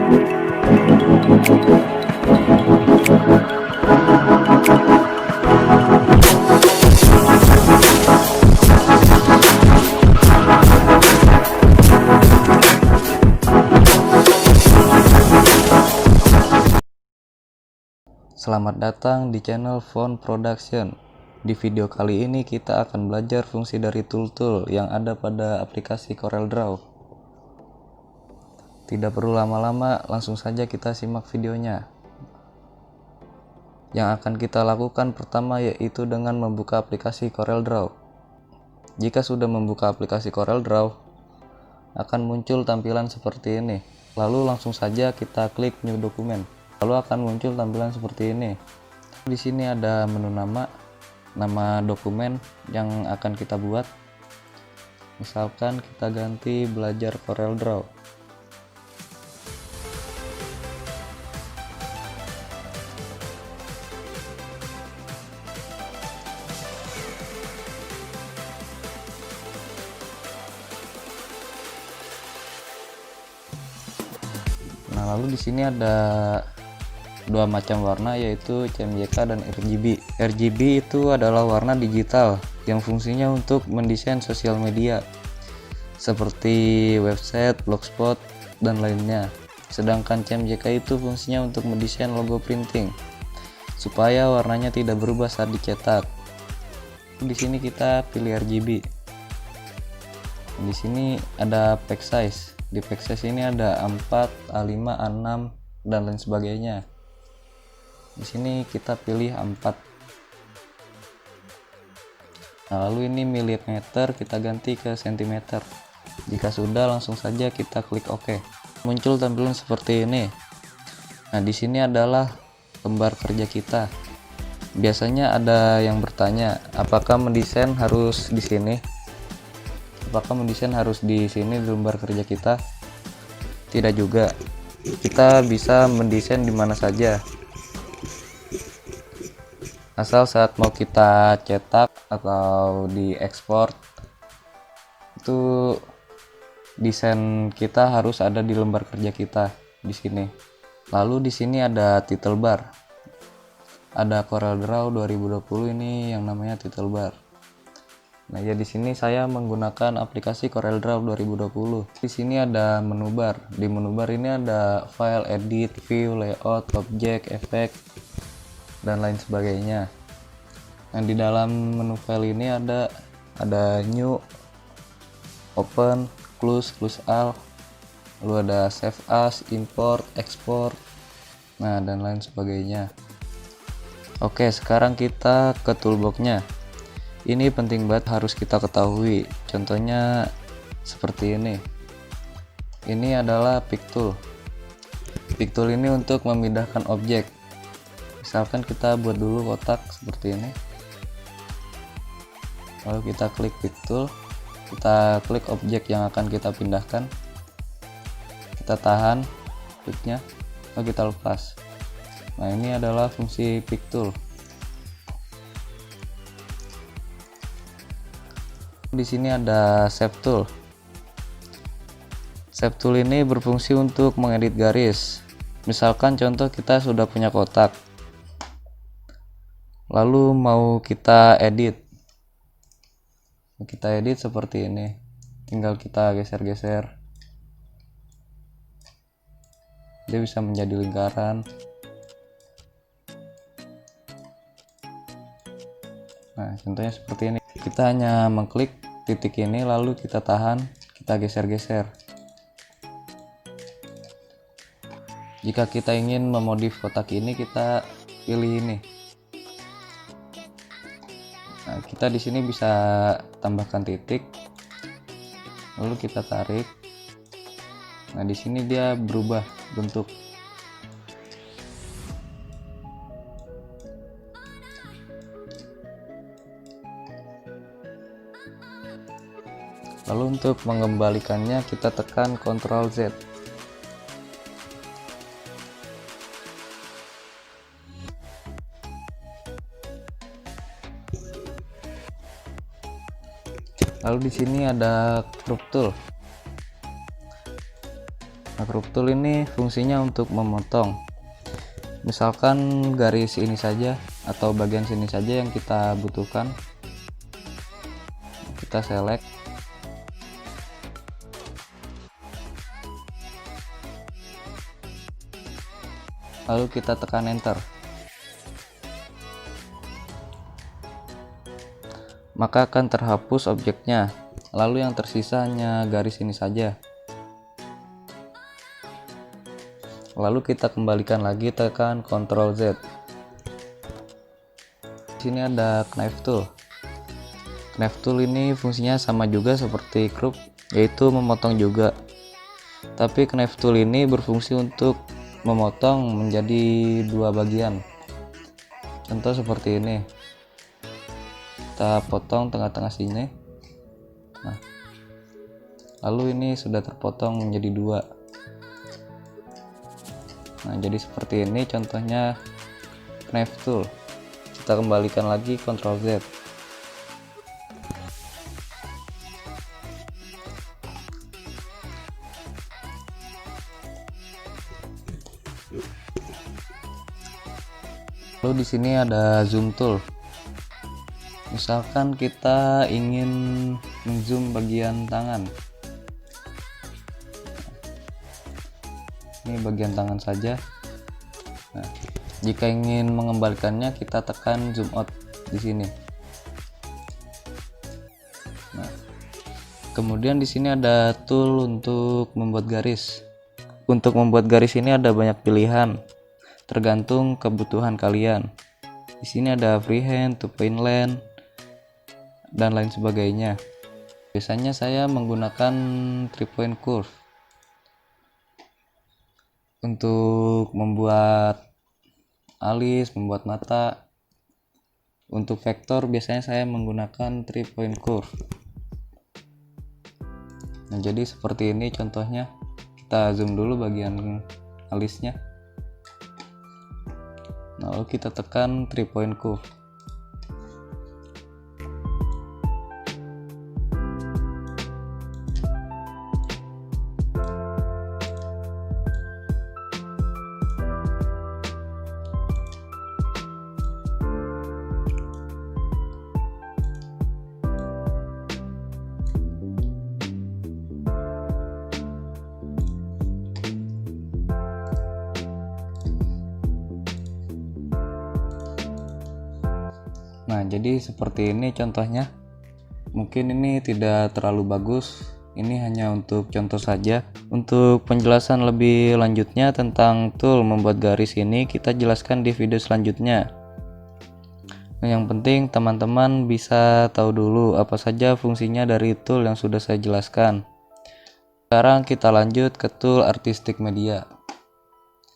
Selamat datang di channel Font Production. Di video kali ini kita akan belajar fungsi dari tool-tool yang ada pada aplikasi CorelDRAW. Tidak perlu lama-lama, langsung saja kita simak videonya. Yang akan kita lakukan pertama yaitu dengan membuka aplikasi CorelDRAW. Jika sudah membuka aplikasi CorelDRAW, akan muncul tampilan seperti ini. Lalu langsung saja kita klik New Document. Lalu akan muncul tampilan seperti ini. Di sini ada menu nama dokumen yang akan kita buat. Misalkan kita ganti belajar CorelDRAW. Nah, lalu di sini ada dua macam warna, yaitu CMYK dan RGB. RGB itu adalah warna digital yang fungsinya untuk mendesain sosial media seperti website, blogspot, dan lainnya. Sedangkan CMYK itu fungsinya untuk mendesain logo printing supaya warnanya tidak berubah saat dicetak. Di sini kita pilih RGB. Di sini ada pack size. Di pack size ini ada A4, A5, A6, dan lain sebagainya. Di sini kita pilih A4. Nah, lalu ini milimeter kita ganti ke sentimeter. Jika sudah, langsung saja kita klik OK. Muncul tampilan seperti ini. Nah, di sini adalah lembar kerja kita. Biasanya ada yang bertanya, apakah mendesain harus di sini? Apakah mendesain harus di sini di lembar kerja kita? Tidak juga. Kita bisa mendesain di mana saja. Asal saat mau kita cetak atau diekspor, itu desain kita harus ada di lembar kerja kita di sini. Lalu di sini ada title bar. Ada CorelDRAW 2020 ini yang namanya title bar. Nah, ya di sini saya menggunakan aplikasi CorelDRAW 2020. Di sini ada menu bar. Di menu bar ini ada file, edit, view, layout, object, effect, dan lain sebagainya. Nah, di dalam menu file ini ada new, open, close all, lalu ada save as, import, export, nah dan lain sebagainya. Oke, sekarang kita ke toolboxnya. Ini penting banget, harus kita ketahui. Contohnya seperti ini. Ini adalah pick tool. Pick tool ini untuk memindahkan objek. Misalkan kita buat dulu kotak seperti ini. Lalu kita klik pick tool, kita klik objek yang akan kita pindahkan. Kita tahan kliknya, lalu kita lepas. Nah, ini adalah fungsi pick tool. Di sini ada shape tool. Shape tool ini berfungsi untuk mengedit garis. Misalkan contoh kita sudah punya kotak, lalu mau kita edit. Kita edit seperti ini. Tinggal kita geser-geser. Dia bisa menjadi lingkaran. Nah, contohnya seperti ini. Kita hanya mengklik titik ini, lalu kita tahan, kita geser-geser. Jika kita ingin memodif kotak ini, kita pilih ini. Nah, kita di sini bisa tambahkan titik, lalu kita tarik. Nah, di sini dia berubah bentuk. Lalu untuk mengembalikannya kita tekan Ctrl Z. Lalu di sini ada crop tool. Nah, crop tool ini fungsinya untuk memotong. Misalkan garis ini saja atau bagian sini saja yang kita butuhkan, kita select, lalu kita tekan enter, maka akan terhapus objeknya, lalu yang tersisa hanya garis ini saja. Lalu kita kembalikan lagi, tekan Ctrl Z. Di sini ada knife tool. Knife tool ini fungsinya sama juga seperti crop, yaitu memotong juga. Tapi knife tool ini berfungsi untuk memotong menjadi dua bagian. Contoh seperti ini. Kita potong tengah-tengah sini. Nah, lalu ini sudah terpotong menjadi dua. Nah, jadi seperti ini contohnya knife tool. Kita kembalikan lagi Ctrl Z. Lalu di sini ada zoom tool. Misalkan kita ingin menzoom bagian tangan. Ini bagian tangan saja. Nah, jika ingin mengembalikannya, kita tekan zoom out di sini. Nah, kemudian di sini ada tool untuk membuat garis. Untuk membuat garis ini ada banyak pilihan, tergantung kebutuhan kalian. Di sini ada freehand, two point line, dan lain sebagainya. Biasanya saya menggunakan 3-point curve untuk membuat alis, membuat mata. Untuk vektor biasanya saya menggunakan 3-point curve. Nah, jadi seperti ini contohnya. Kita zoom dulu bagian alisnya. Nah, lalu kita tekan 3-point curve. Nah, jadi seperti ini contohnya. Mungkin ini tidak terlalu bagus. Ini hanya untuk contoh saja. Untuk penjelasan lebih lanjutnya tentang tool membuat garis ini, kita jelaskan di video selanjutnya. Nah, yang penting teman-teman bisa tahu dulu apa saja fungsinya dari tool yang sudah saya jelaskan. Sekarang kita lanjut ke tool artistic media.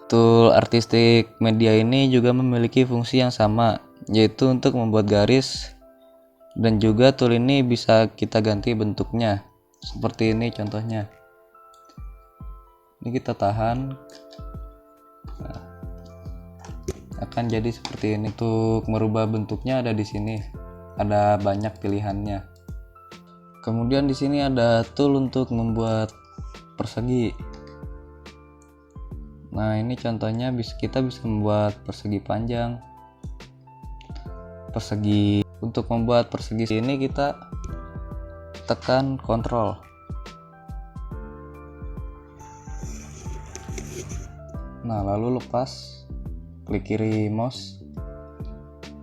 Tool artistic media ini juga memiliki fungsi yang sama, yaitu untuk membuat garis, dan juga tool ini bisa kita ganti bentuknya seperti ini contohnya. Ini kita tahan. Nah, akan jadi seperti ini. Untuk merubah bentuknya ada di sini, ada banyak pilihannya. Kemudian di sini ada tool untuk membuat persegi. Nah, ini contohnya kita bisa membuat persegi panjang, persegi. Untuk membuat persegi ini kita tekan Ctrl. Nah, lalu lepas, klik kiri mouse,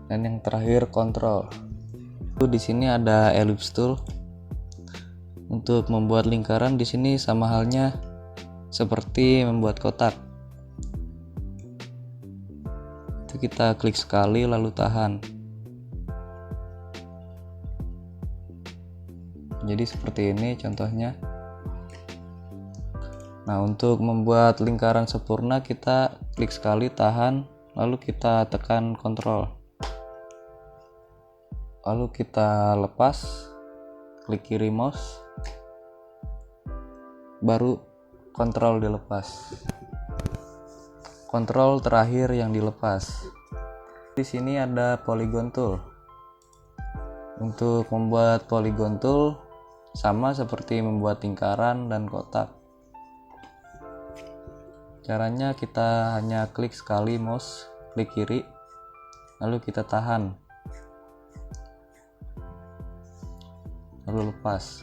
dan yang terakhir Ctrl. Di sini ada ellipse tool. Untuk membuat lingkaran di sini sama halnya seperti membuat kotak. Itu kita klik sekali lalu tahan. Jadi seperti ini contohnya. Nah, untuk membuat lingkaran sempurna kita klik sekali, tahan, lalu kita tekan Ctrl. Lalu kita lepas, klik kiri mouse, baru Ctrl dilepas. Ctrl terakhir yang dilepas. Di sini ada polygon tool. Untuk membuat polygon tool sama seperti membuat lingkaran dan kotak. Caranya kita hanya klik sekali mouse, klik kiri, lalu kita tahan, lalu lepas.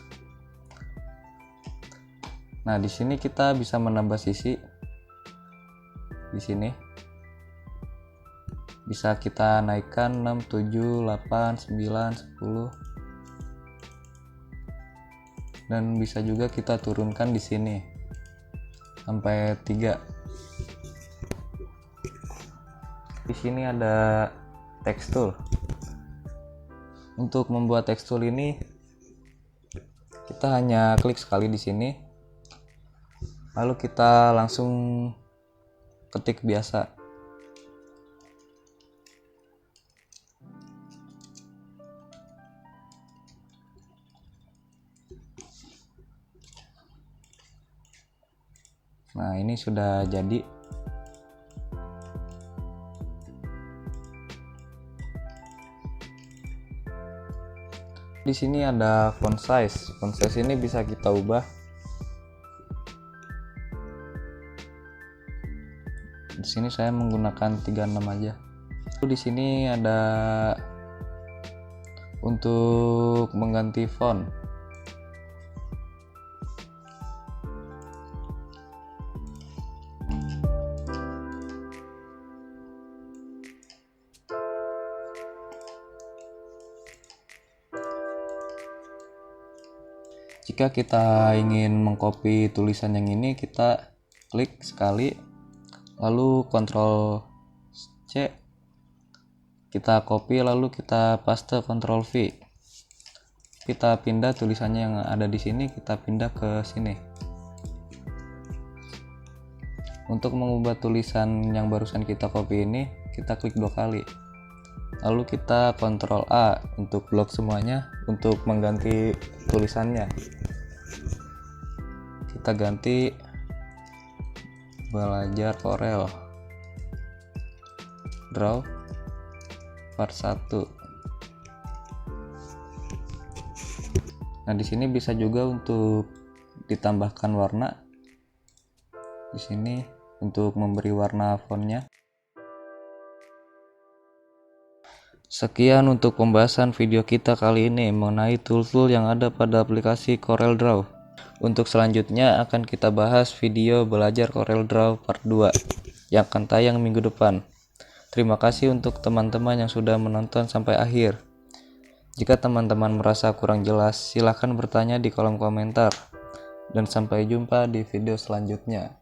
Nah, di sini kita bisa menambah sisi. Di sini bisa kita naikkan 6, 7, 8, 9, 10. Dan bisa juga kita turunkan di sini sampai 3. Di sini ada tekstur. Untuk membuat tekstur ini kita hanya klik sekali di sini, lalu kita langsung ketik biasa. Nah, ini sudah jadi. Di sini ada font size. Font size ini bisa kita ubah. Di sini saya menggunakan 36 aja. Di sini ada untuk mengganti font. Jika kita ingin mengcopy tulisan yang ini, kita klik sekali, lalu Ctrl C, kita copy, lalu kita paste Ctrl V. Kita pindah tulisannya yang ada di sini, kita pindah ke sini. Untuk mengubah tulisan yang barusan kita copy ini, kita klik 2 kali. Lalu kita Ctrl A untuk blok semuanya, untuk mengganti tulisannya. Kita ganti belajar Corel Draw part 1. Nah, di sini bisa juga untuk ditambahkan warna. Di sini untuk memberi warna fontnya. Sekian untuk pembahasan video kita kali ini mengenai tool-tool yang ada pada aplikasi CorelDRAW. Untuk selanjutnya akan kita bahas video belajar CorelDRAW part 2 yang akan tayang minggu depan. Terima kasih untuk teman-teman yang sudah menonton sampai akhir. Jika teman-teman merasa kurang jelas, silahkan bertanya di kolom komentar. Dan sampai jumpa di video selanjutnya.